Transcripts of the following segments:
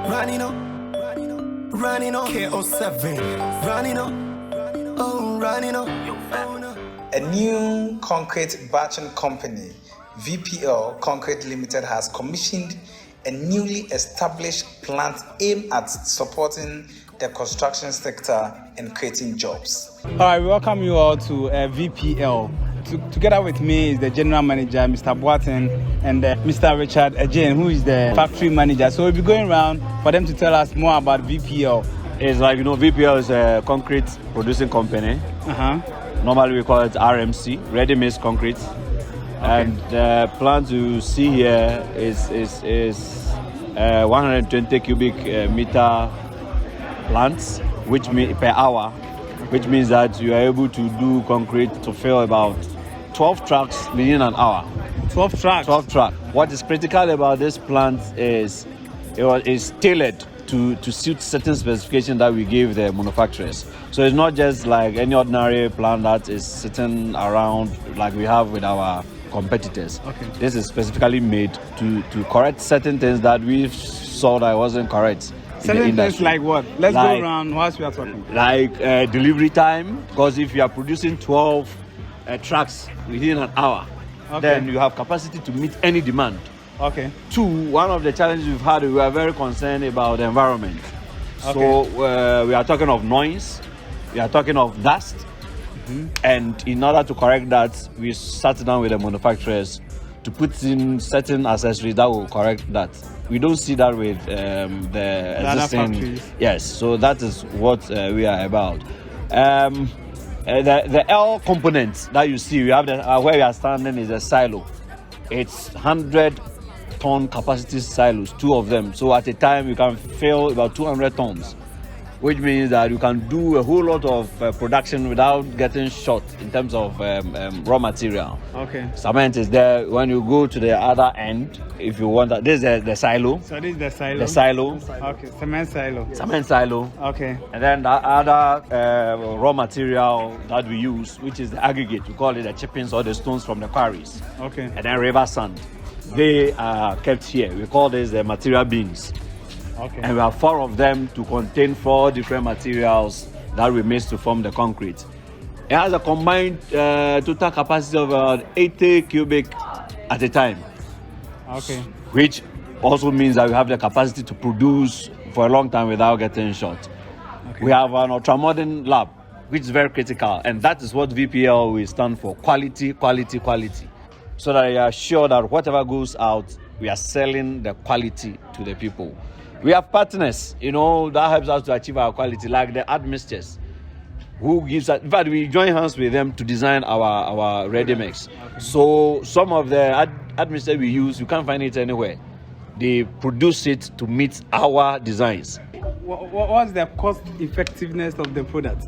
running on, running on, KO7, running on, oh, running on. A new concrete batching company, VPL Concrete Limited, has commissioned a newly established plant aimed at supporting the construction sector and creating jobs. All right, we welcome you all to VPL. Together with me is the general manager, Mr. Boateng, and Mr. Richard Ejin, who is the factory manager. So we'll be going around for them to tell us more about VPL. It's like, VPL is a concrete producing company. Normally we call it RMC, ready-mix concrete. Okay. And the plant you see here is 120 cubic meter plants, which per hour, which means that you are able to do concrete to fill about 12 trucks within an hour. 12 trucks? 12 trucks. What is critical about this plant is it is tailored to suit certain specifications that we give the manufacturers. So it's not just like any ordinary plant that is sitting around like we have with our competitors. Okay. This is specifically made to correct certain things that we saw that wasn't correct. Certain things like what? Let's go around whilst we are talking. Like delivery time, because if you are producing 12 trucks within an hour, then you have capacity to meet any demand. Okay. Two, one of the challenges we've had, we are very concerned about the environment. Okay. So we are talking of noise, we are talking of dust, and in order to correct that, we sat down with the manufacturers to put in certain accessories that will correct that. We don't see that with the existing. Yes, so that is what we are about. The L components that you see, we have where we are standing is a silo. It's 100-ton capacity silos, two of them. So at a time you can fill about 200 tons, which means that you can do a whole lot of production without getting short in terms of raw material. Okay. Cement is there. When you go to the other end, if you want that, this is the silo. So this is the silo? The silo. Okay, cement silo. Cement silo. Okay. And then the other raw material that we use, which is the aggregate, we call it the chippings or the stones from the quarries. Okay. And then river sand. They are kept here. We call this the material bins. Okay. And we have 4 of them to contain 4 different materials that we mix to form the concrete. It has a combined total capacity of about 80 cubic at a time. Okay. Which also means that we have the capacity to produce for a long time without getting short. Okay. We have an ultra-modern lab, which is very critical, and that is what VPL will stand for: quality, quality, quality. So that we are sure that whatever goes out, we are selling the quality to the people. We have partners, that helps us to achieve our quality, like the admixtures, who gives us, in fact, we join hands with them to design our ready-mix. Okay. So some of the admixtures we use, you can't find it anywhere. They produce it to meet our designs. What's the cost effectiveness of the product?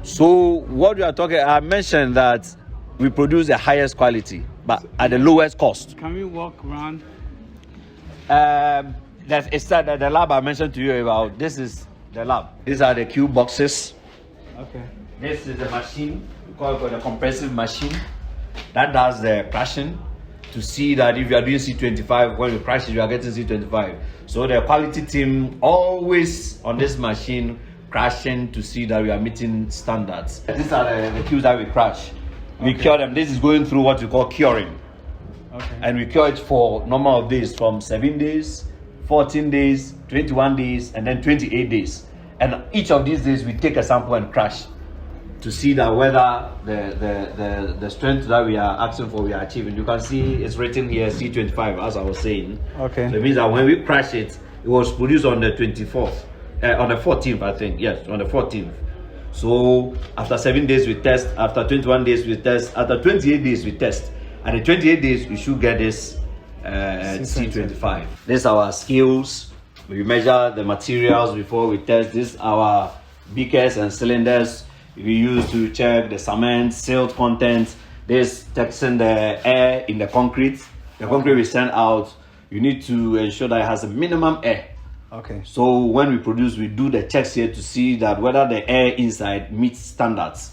So what we are talking, I mentioned that we produce the highest quality, but at the lowest cost. Can we walk around? The lab I mentioned to you about. This is the lab. These are the cube boxes. Okay. This is the machine. We call it the compressive machine. That does the crushing to see that if you are doing C25, when you crush it, you are getting C25. So the quality team always on this machine crushing to see that we are meeting standards. These are the cubes that we crush. We cure them. This is going through what we call curing. Okay. And we cure it for number of days, from 7 days, 14 days, 21 days, and then 28 days. And each of these days we take a sample and crush to see that whether the strength that we are asking for we are achieving. You can see it's written here C25, as I was saying. Okay. So it means that when we crush it, it was produced on the 24th, on the 14th, I think. Yes, on the 14th. So after 7 days we test, after 21 days we test, after 28 days we test. At the 28 days we should get this C25. This is our scales. We measure the materials before we test. This is our beakers and cylinders we use to check the cement, silt content. This testing the air in the concrete. The concrete we send out, you need to ensure that it has a minimum air. Okay. So when we produce, we do the checks here to see that whether the air inside meets standards.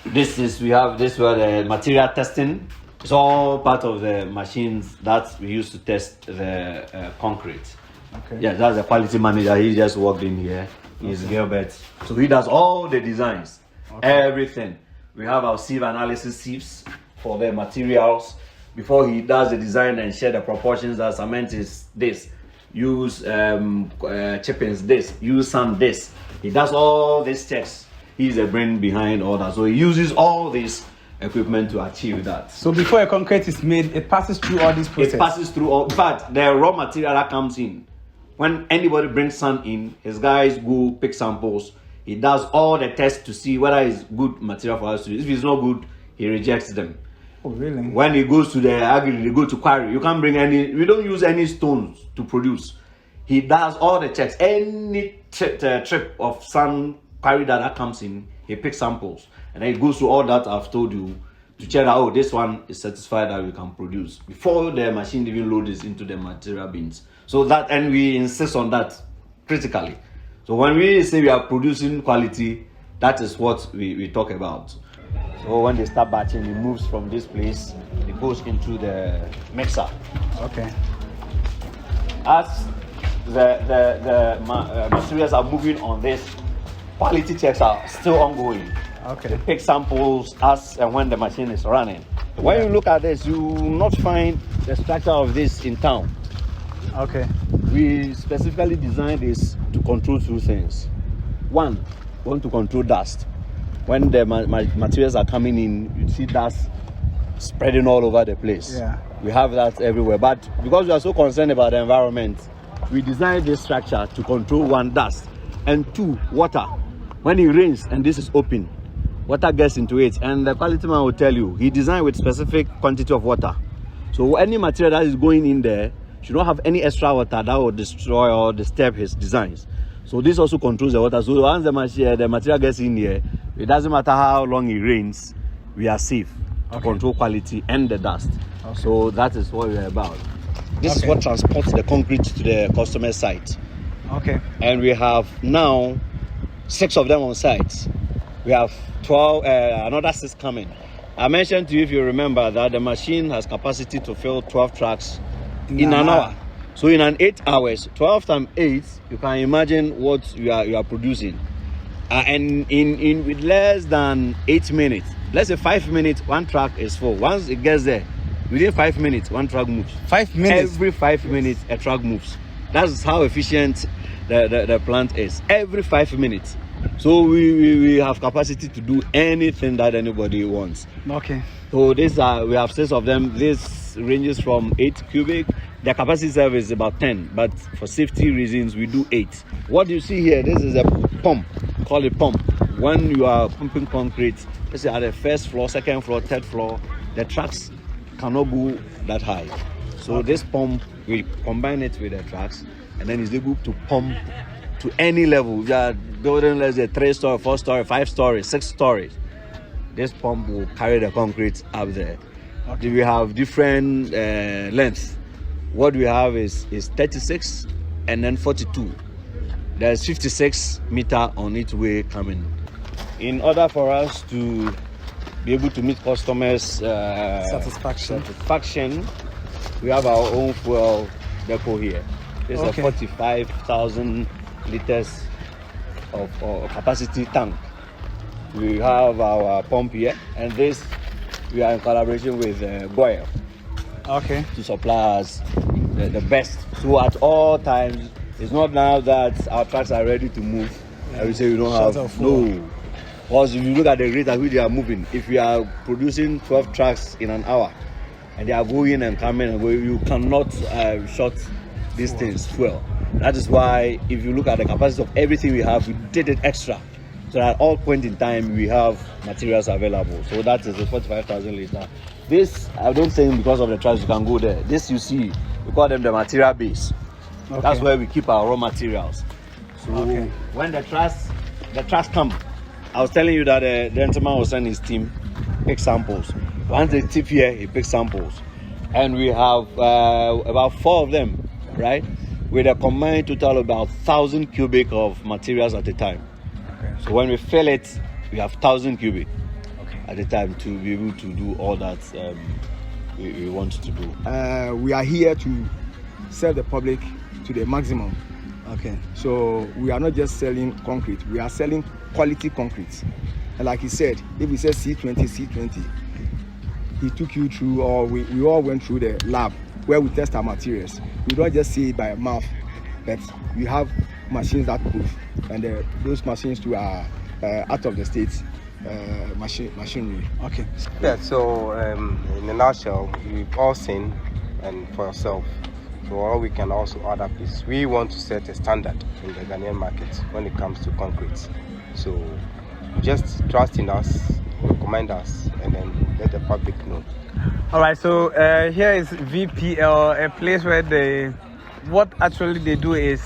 We have this where the material testing. It's all part of the machines that we use to test the concrete. Okay. Yes, that's the quality manager. He just walked in here. He's Gilbert. So he does all the designs, everything. We have our sieve analysis sieves for the materials. Before he does the design and share the proportions, that cement is this, use chippings this, use sand this. He does all these checks. He's the brain behind all that. So he uses all this equipment to achieve that. So before a concrete is made, it passes through all these processes? It passes through all, but the raw material that comes in, when anybody brings sand in, his guys go pick samples. He does all the tests to see whether it's good material for us to use. If it's not good, he rejects them. Oh, really? When he goes to the agri, they go to quarry. You can't bring any, we don't use any stones to produce. He does all the checks. Any trip of sand quarry that comes in, he picks samples. And then he goes through all that I've told you to check that, oh, this one is satisfied that we can produce before the machine even loads into the material bins. So that, and we insist on that critically. So when we say we are producing quality, that is what we talk about. So when they start batching, it moves from this place, it goes into the mixer. Okay. As the materials are moving on this, quality checks are still ongoing. Okay. They take samples as and when the machine is running. When you look at this, you will not find the structure of this in town. Okay. We specifically designed this to control two things. One, we want to control dust. When the materials are coming in, you see dust spreading all over the place. Yeah. We have that everywhere. But because we are so concerned about the environment, we designed this structure to control one, dust, and two, water. When it rains and this is open, water gets into it, and the quality man will tell you he designed with specific quantity of water. So any material that is going in there should not have any extra water that will destroy or disturb his designs. So this also controls the water. So once the material gets in here, it doesn't matter how long it rains, we are safe to control quality and the dust. Okay. So that is what we are about. This is what transports the concrete to the customer site. Okay. And we have now 6 of them on site. We have 12, another 6 coming. I mentioned to you, if you remember, that the machine has capacity to fill 12 trucks in an hour. So in an 8 hours, 12 times 8, you can imagine what you are producing. And in with less than 8 minutes, let's say 5 minutes, one truck is full. Once it gets there, within 5 minutes, one truck moves. 5 minutes? Every 5 minutes, a truck moves. That's how efficient the plant is. Every 5 minutes. So we have capacity to do anything that anybody wants. Okay. So we have 6 of them. This ranges from 8 cubic. The capacity service is about 10, but for safety reasons, we do 8. What you see here, this is a pump, call it pump. When you are pumping concrete, let's say at the first floor, second floor, third floor, the trucks cannot go that high. So this pump, we combine it with the trucks, and then it's able to pump to any level. We are building, let's say, 3-story, 4-story, 5-story, 6-story. This pump will carry the concrete up there. Okay. We have different lengths. What we have is 36 and then 42. There's 56 meter on each way coming. In order for us to be able to meet customers' satisfaction, we have our own fuel depot here. This is a 45,000 liters of capacity tank. We have our pump here, and this we are in collaboration with Goyle. Okay. To supply us the best. So at all times, it's not now that our trucks are ready to move. I will say we don't have no. Because if you look at the rate at which they are moving, if we are producing 12 trucks in an hour and they are going and coming and going, you cannot short these things well. That is why if you look at the capacity of everything we have, we did it extra. So at all point in time, we have materials available. So that is the 45,000 liter. This, I don't think because of the trucks you can go there. This you see, we call them the material base. Okay. That's where we keep our raw materials. So when the trucks come, I was telling you that the gentleman will send his team, pick samples. Once they tip here, he picks samples. And we have about 4 of them, right? With a combined total of about 1,000 cubic of materials at a time. Okay. So when we fill it, we have 1,000 cubic at a time to be able to do all that we want to do. We are here to serve the public to the maximum. Okay. So we are not just selling concrete, we are selling quality concrete. And like he said, if he says C20, he took you through, or we all went through the lab where we test our materials. We don't just see it by mouth, but we have machines that prove, and those machines too are out of the states machinery. Okay. Yeah, so in a nutshell, we've all seen, and for yourself, so all we can also add up is we want to set a standard in the Ghanaian market when it comes to concrete. So just trust in us, recommend us, and then let the public know. All right, so here is VPL, a place where what actually they do is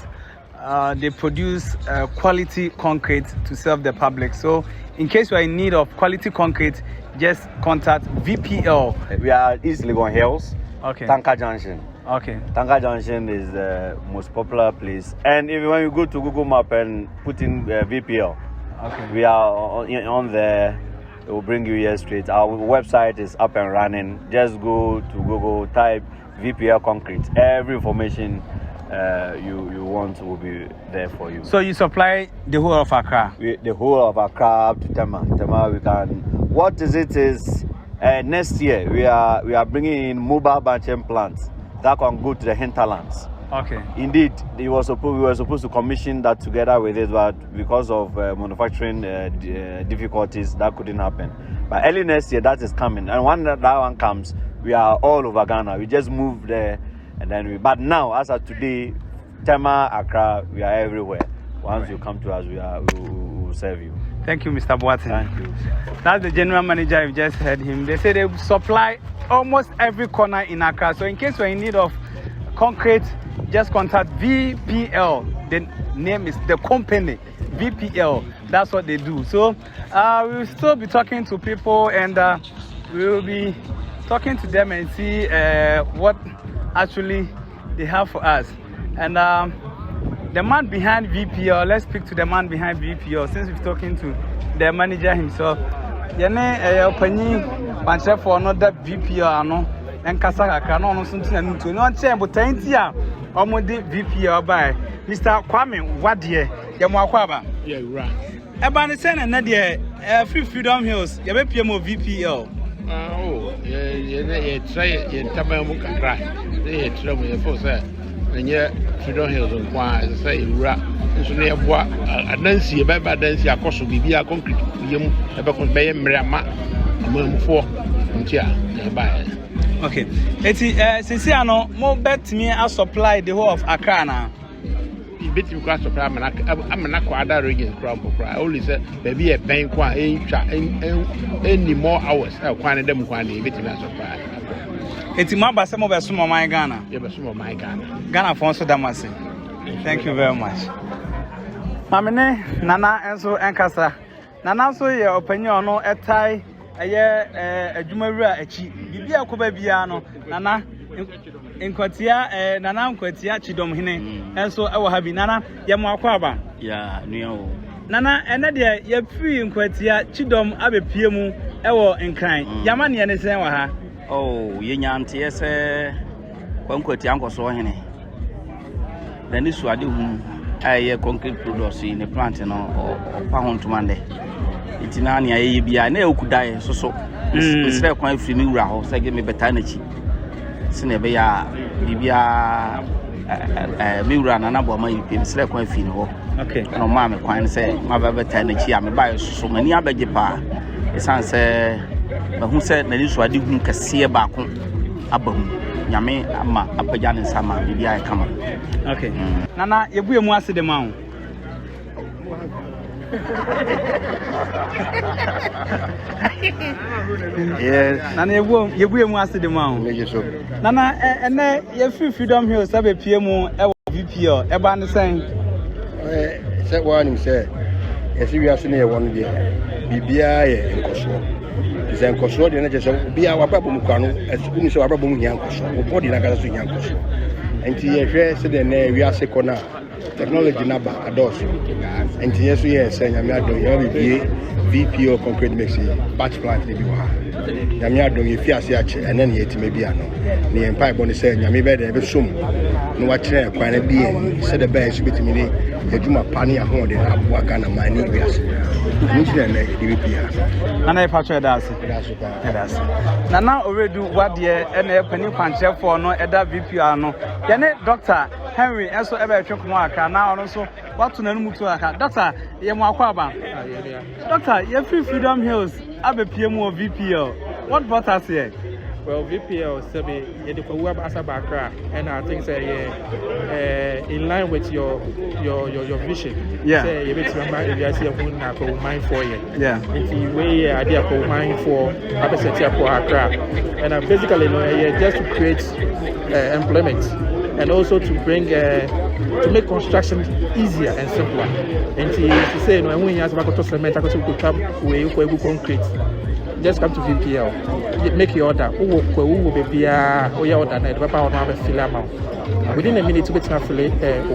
they produce quality concrete to serve the public. So in case you are in need of quality concrete, just contact VPL. We are East Legon Hills, Okay. Tanka Junction. Okay. Tanka Junction is the most popular place. And if when you go to Google Map and put in VPL, Okay. we are on there. It will bring you here straight. Our website is up and running. Just go to Google, type VPL Concrete. Every information you want will be there for you. So you supply the whole of Accra? The whole of Accra up to Tema. We can. What is it is next year we are bringing in mobile batching plants that can go to the hinterlands. Okay. Indeed, we were supposed to commission that together with it, but because of manufacturing difficulties, that couldn't happen. But early next year, that is coming. And when that one comes, we are all over Ghana. We just moved there, and then but now, as of today, Tema, Accra, we are everywhere. Once you come to us, we will serve you. Thank you, Mr. Boateng. Thank you. That's the general manager. You just heard him. They say they supply almost every corner in Accra. So in case you're in need of concrete, just contact VPL. The name is the company, VPL. That's what they do. So we will still be talking to people, and we will be talking to them and see what actually they have for us. And the man behind VPL, let's speak to the man behind VPL since we're talking to the manager himself. Yene Pani Panche for another VPL, no, and Kasaka, no, something to no chamber, Taintia, Omodi VPL by Mr. Kwame Wadie, Yamakwaba. Yeah, right. About the and Nadia, Free Freedom Hills, Yabepimo VPL. Oh, yeah, try it, Tamamuka cry. They tell me a force, and yet Freedom Hills and Kwa, say, rap. So near what a Nancy, a baby Nancy, a cost of Bibia concrete, you ever convey Mrama, a month for buy. Okay. Sisiano, more bet me I supply the whole of Accra now. You bet you cross the prime and I'm not quite that region crumble cry. Only said, baby, a bank ain't any more hours. I'll find them one bit in a surprise. It's my some of us, my Ghana. You have some of my Ghana. Ghana Fonso Damasi. Thank you very much. Mamene, Nana, and so Ankasa. Nana, so your opinion no a tie a Jumara, a cheap. Bibia Kubabiano, Nana, Nkwatia, Nana, Nkwatia, Chidom Hine, and so I will have Nana, Yamakwaba. Yeah, no. Nana, and Nadia, you're free Nkwatia, Chidom, Abe Piemu, Ewo, and Kind. Yamani and the same. Oh, Yanti, yes, Nkwatia, Uncle Sohene. Then this was a concrete produce in a plant, or pound to Monday. It's in Ania, be I know could die, so it's very quite free new house. I give me botanity. Sinebea, Bibia, Mura, and Anabo, my it's like quite fin. Okay, no, mamma, quite say, my botanity, I'm a buy so many other jepa. It sounds but who said the news I didn't see a back above. Yame ama apajan sama bibia kama. Okay. Nana yebu emu ase de ma ho. Yes. Nana yebu emu ase de ma ho. Nana ene ye free freedom hill sabe pie mu e VPL e ba ne sen. Say one him say. Yes we are senior one there. Bibia ye nkoso. Is control the energy. Be our problem, as soon as our problem, Yanko, body like us to Yanko. And TFS said, we are second technology number adults. And yes, we are saying, I'm not doing VPO concrete mixing, batch plant, maybe. I'm not doing if you are and then yet maybe I know. The empire bonus saying, I'm better ever soon. no wakyerɛ kwan na bi sɛ the best betimi ne adwuma pa ne ahode na aboa Ghana man ne wiase ne kyerɛ na de bia ana e patro edase na na already wade e na pani kwankyerɛfo no eda VPR no ye ne Dr. Henry enso ebe atwe komo aka na ono so watu na numutu aka Dr. ye mo akwa aba Dr. ye free Freedom Hills abepie mu VPL what brought us here? Well, VPL sabi the Kwahu Accra, and I think say in line with your vision. Yeah. Say you bet remember if you see a moon na Kwahu mine for you. Yeah. If you way idea Kwahu mine for Abeseti for Accra, and basically just to create employment and also to bring to make construction easier and simpler. And to say when you ask about cement, I could come with concrete. Just come to VPL, make your order. Who will be your order? The paper will have a fill amount. Within a minute, to be fill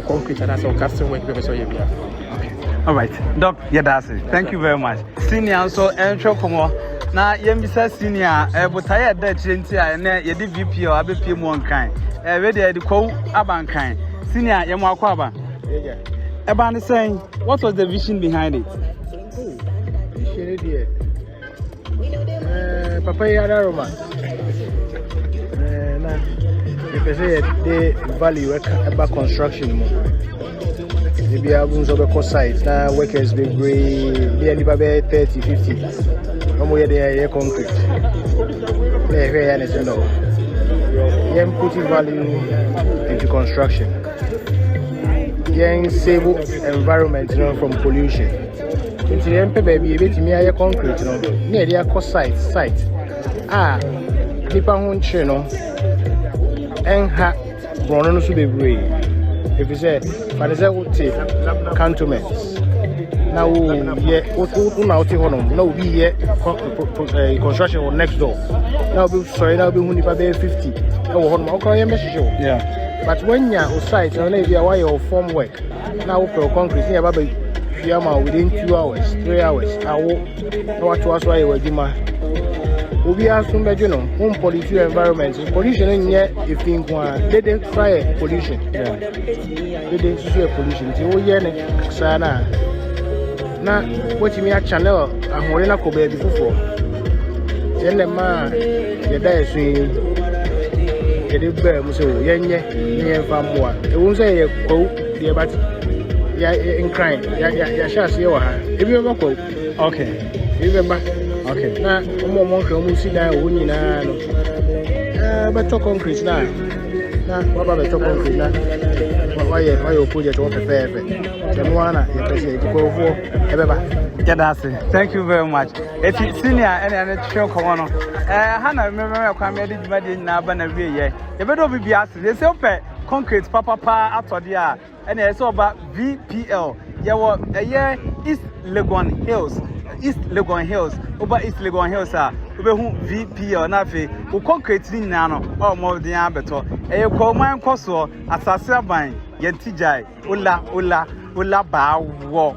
concrete and as a custom work. Okay. All right, Doc. Yeah, that's it. Thank you very much. Senior, so entro komo. Na yembisa senior. But I had that gentia and ye di VPL. I be PM one kind. Ready the Kwahu aban kind. Senior, ye mo akwaba. Yeah. Ebani saying, what was the vision behind it? Vision Papa Yadaroma. If I say the value about construction, maybe I have some sites now. Workers be brave. They are about 30, 50. No more they are concrete. They are no. They put value into construction. They save environment from pollution. Into the MP baby, bit me a concrete, no. Near the site. Nipa hunche no. Enha brono so be brave. If you say, for the cantonments. Now, yeah, what now take on? Now be here construction next door. Now be sorry, now be nipa 50. Oh, on my message. Yeah. But when you're outside, you know, why your form work. Now for concrete, yeah, baby. Within 2 hours, 3 hours, I will know to us why you were doing. We are soon, you know, home pollution environments. Pollution in here, if you they didn't try pollution. Yeah. They didn't see pollution. So, yeah, Sana. Now, what you mean, a channel, I'm holding a cobe before. Then the man, the day swing, the bear, so, yeah, farm one. It won't say a quote, the but. Yeah, in crime. Yeah, shall see you. If you ever go, okay. Remember, okay. Now, more sit down, winning. But talk concrete now. Now, what about talk concrete now? Why you put it on the fair? The one you go for. Yeah, that's it. Thank you very much. It's senior and show come on. Hannah, remember, I come here, now, but a year. You better be asked. They say, okay, concrete, papa, after the year. And it's all about VPL. Yeah, well, a year East Legon Hills. Over East Legon Hills, VPL. Nafi, who concrete in Nano, or more than Abeto. A call my coso, as a Sabine, Yentijai, Ula, Ba, War.